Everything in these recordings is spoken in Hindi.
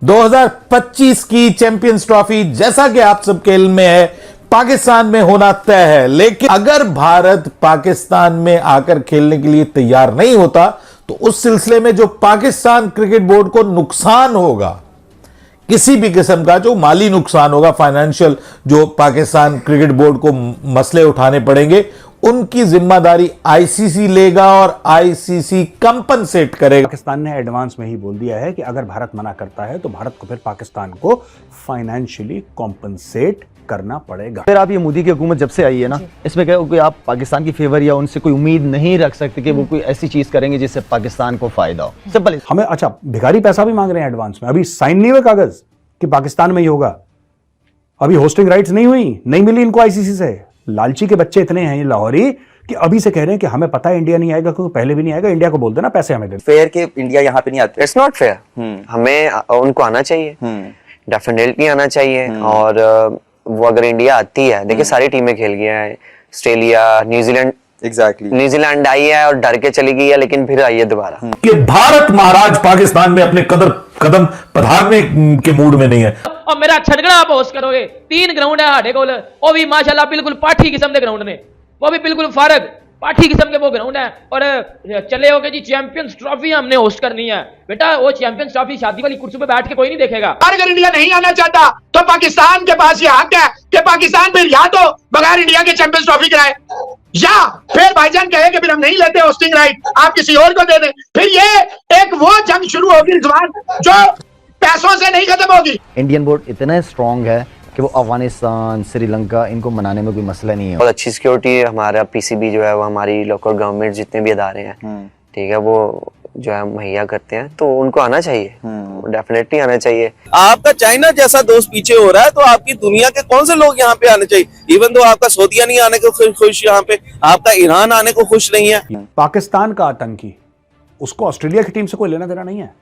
2025 की चैंपियंस ट्रॉफी जैसा कि आप सबके इल्म में है पाकिस्तान में होना तय है, लेकिन अगर भारत पाकिस्तान में आकर खेलने के लिए तैयार नहीं होता तो उस सिलसिले में जो पाकिस्तान क्रिकेट बोर्ड को नुकसान होगा, किसी भी किस्म का जो माली नुकसान होगा, फाइनेंशियल, जो पाकिस्तान क्रिकेट बोर्ड को मसले उठाने पड़ेंगे, उनकी जिम्मेदारी आईसीसी लेगा और आईसीसी कंपनसेट करेगा। पाकिस्तान ने एडवांस में ही बोल दिया है कि अगर भारत मना करता है तो भारत को फिर पाकिस्तान को फाइनेंशियली कॉम्पनसेट करना पड़ेगा। फिर आप ये मोदी की हुकूमत जब से आई है ना, इसमें क्या कोई आप पाकिस्तान की फेवर या उनसे कोई उम्मीद नहीं रख सकते कि वो कोई ऐसी चीज करेंगे जिससे पाकिस्तान को फायदा हो। सिंपल। हमें अच्छा भिखारी पैसा भी मांग रहे हैं एडवांस में, अभी साइन नहीं हुए कागज कि पाकिस्तान में ही होगा, अभी होस्टिंग राइट्स नहीं हुई, नहीं मिली इनको आईसीसी से। लालची के बच्चे इतने हैं ये लाहौरी कि अभी से कह रहे हैं कि हमें पता है इंडिया नहीं आएगा, क्योंकि पहले भी नहीं आएगा। इंडिया को बोल देना पैसे हमें दे। फेयर के इंडिया यहाँ पे नहीं आते, इट्स नॉट फेयर। हमें उनको आना चाहिए, डेफिनेटली आना चाहिए। और वो अगर इंडिया आती है, देखिए सारी टीमें खेल गई हैं, ऑस्ट्रेलिया, न्यूजीलैंड, एग्जैक्टली न्यूजीलैंड आई है और डर के चली गई है, लेकिन फिर आई है दोबारा। कि भारत महाराज पाकिस्तान में अपने कदम पधारने के मूड में नहीं है। और मेरा छड़गड़ा आप होस्ट करोगे। 3 ग्राउंड है हाडे कोल, वो भी माशाल्लाह बिल्कुल पाठी किस्म के ग्राउंड ने, वो भी बिल्कुल फारग पाठी किस्म के वो ग्राउंड है। और चले हो के जी चैंपियंस ट्रॉफी हमने होस्ट करनी है। बेटा वो चैंपियंस ट्रॉफी शादी वाली कुर्सी पे बैठ के कोई नहीं देखेगा। अगर इंडिया नहीं आना चाहता तो पाकिस्तान के पास ये हक है कि पाकिस्तान फिर या तो बगैर इंडिया के चैंपियंस ट्रॉफी कराए, या फिर भाईजान कहे कि फिर हम नहीं लेते होस्टिंग राइट, आप किसी और को दे दें। फिर ये एक वो जंग शुरू होगी इस बार जो पैसों से नहीं खत्म होगी। इंडियन बोर्ड इतना स्ट्रांग है कि वो अफगानिस्तान, श्रीलंका इनको मनाने में कोई मसला नहीं है। बहुत अच्छी सिक्योरिटी हमारा पीसीबी जो है वो हमारी लोकल गवर्नमेंट जितने भी अदारे हैं, ठीक है, वो जो है मुहैया करते हैं, तो उनको आना चाहिए, डेफिनेटली आना चाहिए। आपका चाइना जैसा दोस्त पीछे हो रहा है तो आपकी दुनिया के कौन से लोग यहाँ पे आने चाहिए। इवन तो आपका सऊदीया नहीं आने को खुश, यहाँ पे आपका ईरान आने को खुश नहीं है। पाकिस्तान का आतंकी, उसको ऑस्ट्रेलिया की टीम से कोई लेना देना नहीं है,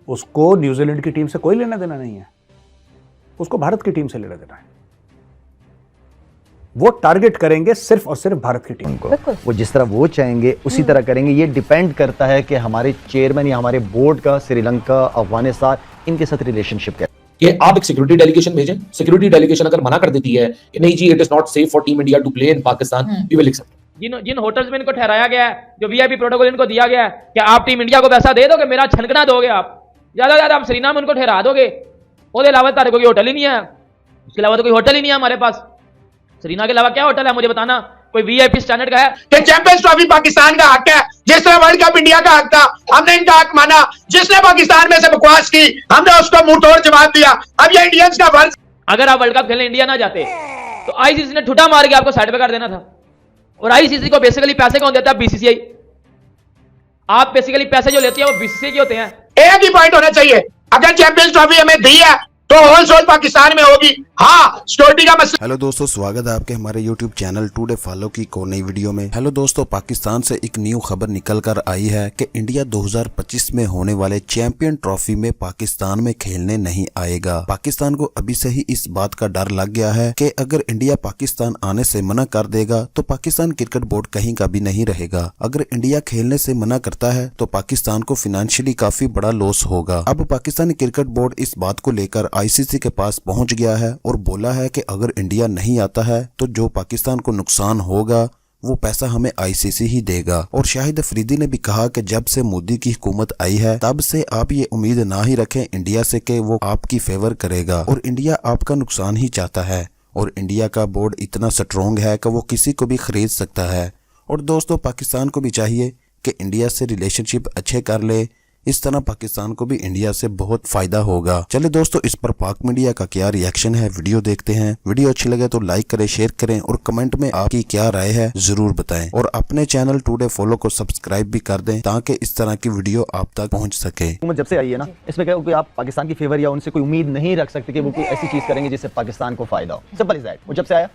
उसको न्यूजीलैंड की टीम से कोई लेना देना नहीं है, उसको भारत की टीम से लेना देना है। वो टारगेट करेंगे सिर्फ और सिर्फ भारत की टीम को। वो जिस तरह वो चाहेंगे उसी तरह करेंगे। ये डिपेंड करता है कि हमारे चेयरमैन या हमारे बोर्ड का श्रीलंका, अफगानिस्तान इनके साथ रिलेशनशिप क्या है। कि आप एक सिक्योरिटी डेलीगेशन भेजें, सिक्योरिटी डेलीगेशन अगर मना कर देती है कि नहीं जी it is not safe for team India to play in Pakistan, we will accept. जिन होटल्स में इनको ठहराया गया है, जो वीआईपी प्रोटोकॉल इनको दिया गया है, क्या आप टीम इंडिया को पैसा दे दोगे, मेरा छनकना दोगे आप, ज्यादा आप श्रीनाम उनको ठहरा दोगे, उसके अलावा तारे कोई होटल ही नहीं है, उसके अलावा तो कोई होटल ही नहीं है हमारे पास। श्रीना के अलावा क्या होटल है मुझे बताना, कोई वीआईपी स्टैंडर्ड का है? कि चैंपियंस ट्रॉफी पाकिस्तान का हक है, जिस तरह वर्ल्ड कप इंडिया का हक था, हमने इनका हक माना। जिसने पाकिस्तान में से बकवास की, हमने उसको मुंह तोड़ जवाब दिया। अब ये इंडियंस का फर्ज। अगर आप वर्ल्ड कप खेलने इंडिया ना जाते तो आईसीसी ने ठुटा मार के आपको साइड पे कर देना था। और आईसीसी को बेसिकली पैसे कौन देता है? बीसीसीआई। आप बेसिकली पैसे जो लेते हैं वो बीसीसीआई के होते हैं। एक ही पॉइंट होना चाहिए, अगर चैंपियंस ट्रॉफी हमें दी है तो होल सोल पाकिस्तान में होगी। हाँ, सिक्योरिटी का मसला। हेलो दोस्तों, स्वागत है आपके हमारे यूट्यूब चैनल टुडे फॉलो की एक और नई वीडियो में। हेलो दोस्तों, पाकिस्तान से एक न्यू खबर निकल कर आई है कि इंडिया 2025 में होने वाले चैंपियन ट्रॉफी में पाकिस्तान में खेलने नहीं आएगा। पाकिस्तान को अभी से ही इस बात का डर लग गया है कि अगर इंडिया पाकिस्तान आने से मना कर देगा तो पाकिस्तान क्रिकेट बोर्ड कहीं का भी नहीं रहेगा। अगर इंडिया खेलने से मना करता है तो पाकिस्तान को फाइनेंशियली काफी बड़ा लॉस होगा। अब पाकिस्तानी क्रिकेट बोर्ड इस बात को लेकर आईसीसी के पास पहुंच गया है और बोला है कि अगर इंडिया नहीं आता है तो जो पाकिस्तान को नुकसान होगा वो पैसा हमें आईसीसी ही देगा। और शाहिद अफरीदी ने भी कहा कि जब से मोदी की हुकूमत आई है तब से आप ये उम्मीद ना ही रखें इंडिया से कि वो आपकी फेवर करेगा, और इंडिया आपका नुकसान ही चाहता है। और इंडिया का बोर्ड इतना स्ट्रॉन्ग है कि वो किसी को भी खरीद सकता है। और दोस्तों, पाकिस्तान को भी चाहिए कि इंडिया से रिलेशनशिप अच्छे कर ले, इस तरह पाकिस्तान को भी इंडिया से बहुत फायदा होगा। चलिए दोस्तों, इस पर पाक मीडिया का क्या रिएक्शन है वीडियो देखते हैं। वीडियो अच्छी लगे तो लाइक करें, शेयर करें और कमेंट में आपकी क्या राय है जरूर बताएं। और अपने चैनल टुडे फॉलो को सब्सक्राइब भी कर दें ताकि इस तरह की वीडियो आप तक पहुंच सके। हुकूमत जब से आई है ना, इसमें क्या कोई आप पाकिस्तान की फेवर या उनसे कोई उम्मीद नहीं रख सकते कि वो कोई ऐसी चीज करेंगे जिससे पाकिस्तान को फायदा हो। Simple is that. वो जब से आया,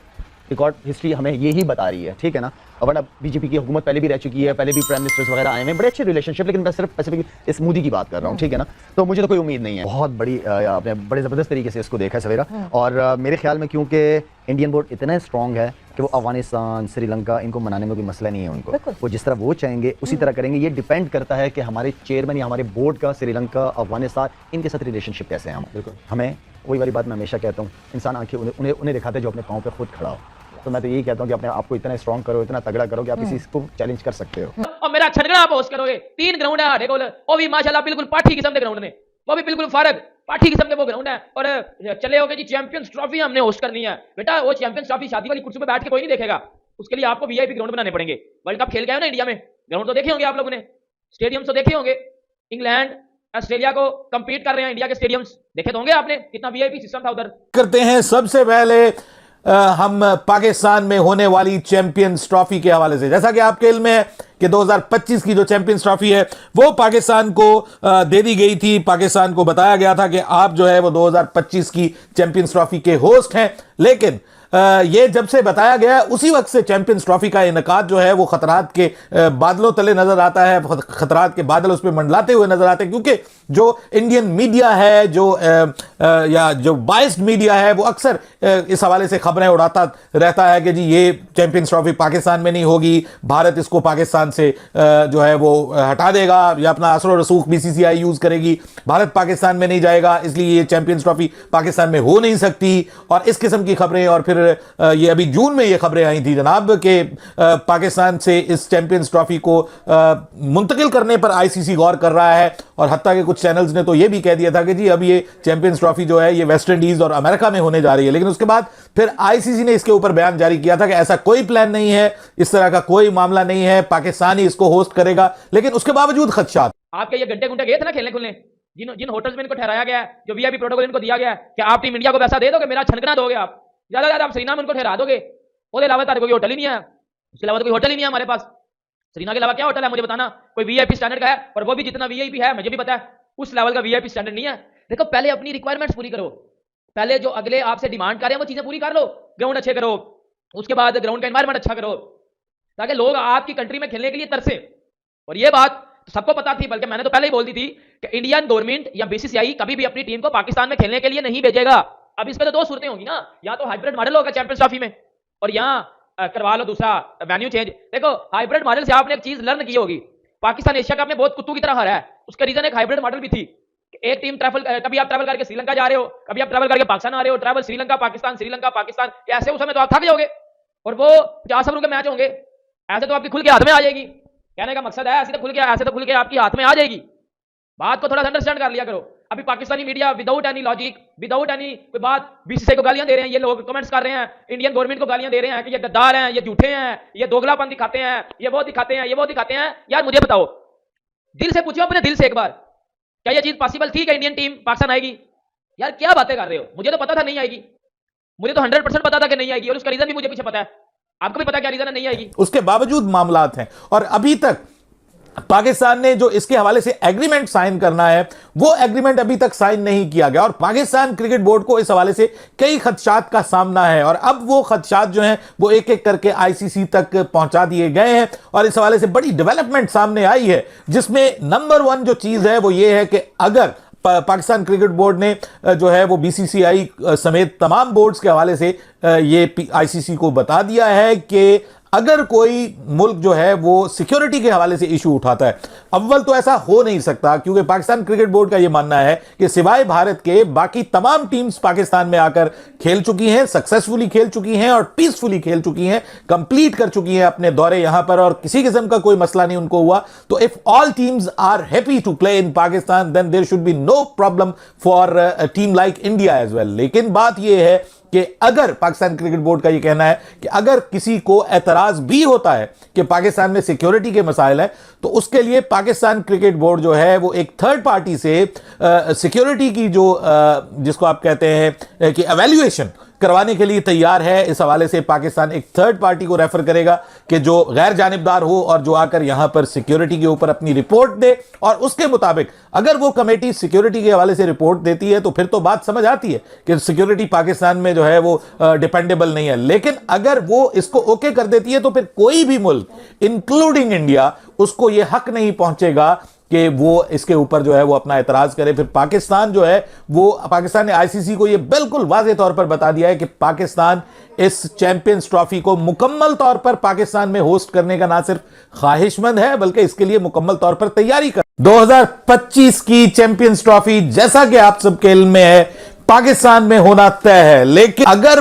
रिकॉर्ड हिस्ट्री हमें यही बता रही है, ठीक है ना। वरना बीजेपी की हुकूमत पहले भी रह चुकी है, पहले भी प्राइम मिनिस्टर्स वगैरह आए हैं, बड़े अच्छे रिलेशनशिप, लेकिन मैं सिर्फ स्पेसिफिक इस मोदी की बात कर रहा हूँ, ठीक है ना। तो मुझे तो कोई उम्मीद नहीं है, बहुत बड़ी आपने बड़े ज़बरदस्त तरीके से इसको देखा है सवेरा। और मेरे ख्याल में क्योंकि इंडियन बोर्ड इतना स्ट्रॉन्ग है कि वो अफगानिस्तान, श्रीलंका, इनको मनाने में कोई मसला नहीं है उनको, वो जिस तरह वो चाहेंगे उसी तरह करेंगे। ये डिपेंड करता है कि हमारे चेयरमैन या हमारे बोर्ड का श्रीलंका, अफगानिस्तान, इनके साथ रिलेशनशिप कैसे हैं। हम हमें वही वाली बात मैं हमेशा कहता हूँ, इंसान आंखें उन्हें दिखाते हैं जो अपने पाँव पे खुद खड़ा हो। तो मैं तो यही कहता हूँ कि अपने आप को इतना स्ट्रॉन्ग करो, इतना तगड़ा करो कि आप किसी को चैलेंज कर सकते हो। और मेरा छनगना आप होस्ट करोगे। 3 ग्राउंड है हाडे कोल, वो भी माशाल्लाह बिल्कुल पाठी किस्म के ग्राउंड ने, वो भी बिल्कुल फारग पाठी किस्म के वो ग्राउंड है। और चले होगे जी चैंपियंस ट्रॉफी हमने होस्ट करनी है। बेटा वो चैंपियंस ट्रॉफी शादी वाली कुर्सी पे बैठ के कोई नहीं देखेगा, उसके लिए आपको वीआईपी ग्राउंड बनाने पड़ेंगे। वर्ल्ड कप खेल गए हो ना इंडिया में, ग्राउंड तो देखे होंगे आप लोगों ने, स्टेडियम तो देखे होंगे। इंग्लैंड, ऑस्ट्रेलिया को कंपीट कर रहे हैं इंडिया के स्टेडियम्स, देखे तो होंगे आपने, कितना वीआईपी सिस्टम था उधर। करते हैं सबसे पहले हम पाकिस्तान में होने वाली चैंपियंस ट्रॉफी के हवाले से। जैसा कि आपके इल्म में है कि 2025 की जो चैंपियंस ट्रॉफी है वो पाकिस्तान को दे दी गई थी। पाकिस्तान को बताया गया था कि आप जो है वो 2025 की चैंपियंस ट्रॉफी के होस्ट हैं, लेकिन ये जब से बताया गया उसी वक्त से चैंपियंस ट्रॉफी का इनकाद जो है वो खतरात के बादलों तले नजर आता है, खतरात के बादल उस पर मंडलाते हुए नजर आते हैं, क्योंकि जो इंडियन मीडिया है, या जो बायस्ड मीडिया है, वो अक्सर इस हवाले से खबरें उड़ाता रहता है कि जी ये चैंपियंस ट्रॉफी पाकिस्तान में नहीं होगी, भारत इसको पाकिस्तान से जो है वो हटा देगा, या अपना असर रसूख बीसीसीआई यूज करेगी, भारत पाकिस्तान में नहीं जाएगा, इसलिए ये चैंपियंस ट्रॉफी पाकिस्तान में हो नहीं सकती। और इस किस्म की खबरें, और फिर ये अभी जून में ये खबरें आई थी जनाब कि पाकिस्तान से इस चैंपियंस ट्रॉफी को मुंतकिल करने पर आईसीसी गौर कर रहा है। और हत्ता के कुछ चैनल्स ने तो ये भी कह दिया था कि जी अब ये चैंपियंस ट्रॉफी जो है ये वेस्ट इंडीज और अमेरिका में होने जा रही है। लेकिन उसके बाद फिर आईसीसी ने इसके ऊपर बयान जारी किया था कि ऐसा कोई प्लान नहीं है, इस तरह का कोई मामला नहीं है, पाकिस्तान ही इसको होस्ट करेगा। लेकिन उसके बावजूद खदशात, आपके ये घंटे गए थे ना खेलने खुलने, जिन होटल्स में इनको ठहराया गया है, जो वीआईपी प्रोटोकॉल इनको दिया गया है कि आप टीम इंडिया को पैसा दे दोगे, मेरा छनकना दोगे, आप ज्यादा आप सरीना में उनको ठहरा दोगे, उसके अलावा तारे कोई होटल ही नहीं है, उसके अलावा तो कोई होटल ही नहीं है हमारे पास। सरीना के अलावा क्या होटल है मुझे बताना, कोई वीआईपी स्टैंडर्ड का है, और वो भी जितना वीआईपी है मुझे भी पता है उस लेवल का वीआईपी स्टैंडर्ड नहीं है। देखो पहले अपनी रिक्वायरमेंट्स पूरी करो, पहले जो अगले आपसे डिमांड कर रहे हैं वो चीजें पूरी कर लो, ग्राउंड अच्छे करो, उसके बाद ग्राउंड का एनवायरमेंट अच्छा करो, ताकि लोग आपकी कंट्री में खेलने के लिए तरसे। और ये बात सबको पता थी, बल्कि मैंने तो पहले ही बोल दी थी कि इंडियन गवर्नमेंट या बीसीसीआई कभी भी अपनी टीम को पाकिस्तान में खेलने के लिए नहीं भेजेगा। अब इसमें तो दो सूरतें होंगी ना, या तो हाइब्रिड मॉडल होगा चैंपियंस ट्रॉफी में, और यहाँ करवा लो दूसरा वेन्यू चेंज। देखो हाइब्रिड मॉडल से आपने एक चीज लर्न की होगी, पाकिस्तान एशिया कप में बहुत कुत्तों की तरह हारा है, उसका रीजन एक हाइब्रिड मॉडल भी थी। एक टीम कभी आप ट्रैवल करके श्रीलंका जा रहे हो, कभी आप ट्रैवल करके पाकिस्तान आ रहे हो, ट्रैवल श्रीलंका पाकिस्तान, ऐसे उस समय तो आप थक जाओगे, और वो 50 ओवर के मैच होंगे, ऐसे तो आपकी खुल के हाथ में आ जाएगी। कहने का मकसद है ऐसे तो खुल के आपकी हाथ में आ जाएगी। बात को थोड़ा सा अंडरस्टैंड कर लिया करो। अभी Pakistani media without any logic, without any कोई बात बीसीसीआई को गालियां दे रहे हैं, ये लोग कमेंट्स कर रहे हैं, इंडियन गवर्नमेंट को गालियां दे रहे हैं कि ये गद्दार हैं, ये झूठे हैं, ये दोगलापन दिखाते हैं, ये वो दिखाते हैं, ये वो दिखाते हैं। यार मुझे बताओ, दिल से पूछो अपने दिल से एक बार, क्या ये चीज पॉसिबल थी कि इंडियन टीम पाकिस्तान आएगी? यार क्या बातें कर रहे हो, मुझे तो पता था नहीं आएगी, मुझे तो 100% पता था कि नहीं आएगी, और उसका रीजन भी मुझे पीछे पता है, आपको भी पता क्या रीजन है नहीं आएगी। उसके बावजूद मामलात हैं, और अभी तक पाकिस्तान ने जो इसके हवाले से एग्रीमेंट साइन करना है वो एग्रीमेंट अभी तक साइन नहीं किया गया, और पाकिस्तान क्रिकेट बोर्ड को इस हवाले से कई खदशात का सामना है, और अब वो खदशात जो हैं वो एक एक करके आईसीसी तक पहुंचा दिए गए हैं। और इस हवाले से बड़ी डेवलपमेंट सामने आई है, जिसमें नंबर 1 जो चीज है वो ये है कि अगर पाकिस्तान क्रिकेट बोर्ड ने जो है वो बीसीसीआई समेत तमाम बोर्ड्स के हवाले से ये आईसीसी को बता दिया है कि अगर कोई मुल्क जो है वो सिक्योरिटी के हवाले से इशू उठाता है, अव्वल तो ऐसा हो नहीं सकता, क्योंकि पाकिस्तान क्रिकेट बोर्ड का यह मानना है कि सिवाय भारत के बाकी तमाम टीम्स पाकिस्तान में आकर खेल चुकी हैं, सक्सेसफुली खेल चुकी हैं और पीसफुली खेल चुकी हैं, कंप्लीट कर चुकी हैं अपने दौरे यहां पर, और किसी किस्म का कोई मसला नहीं उनको हुआ। तो if all teams are happy to play in Pakistan then there should be no problem for a team like India as well. लेकिन बात यह है कि अगर पाकिस्तान क्रिकेट बोर्ड का यह कहना है कि अगर किसी को एतराज भी होता है कि पाकिस्तान में सिक्योरिटी के मसाइल हैं, तो उसके लिए पाकिस्तान क्रिकेट बोर्ड जो है वो एक थर्ड पार्टी से सिक्योरिटी की जो जिसको आप कहते हैं कि एवेल्युएशन करवाने के लिए तैयार है। इस हवाले से पाकिस्तान एक थर्ड पार्टी को रेफर करेगा कि जो गैर जानिबदार हो और जो आकर यहां पर सिक्योरिटी के ऊपर अपनी रिपोर्ट दे, और उसके मुताबिक अगर वो कमेटी सिक्योरिटी के हवाले से रिपोर्ट देती है तो फिर तो बात समझ आती है कि सिक्योरिटी पाकिस्तान में जो है वो डिपेंडेबल नहीं है। लेकिन अगर वो इसको ओके कर देती है तो फिर कोई भी मुल्क इंक्लूडिंग इंडिया उसको ये हक नहीं पहुंचेगा कि वो इसके ऊपर जो है वो अपना एतराज करे। फिर पाकिस्तान जो है वो, पाकिस्तान ने आईसीसी को ये बिल्कुल वाज़ेह तौर पर बता दिया है कि पाकिस्तान इस चैंपियंस ट्रॉफी को मुकम्मल तौर पर पाकिस्तान में होस्ट करने का ना सिर्फ ख्वाहिशमंद है बल्कि इसके लिए मुकम्मल तौर पर तैयारी कर। 2025 की चैंपियंस ट्रॉफी जैसा कि आप सबके इल्म में है पाकिस्तान में होना तय है, लेकिन अगर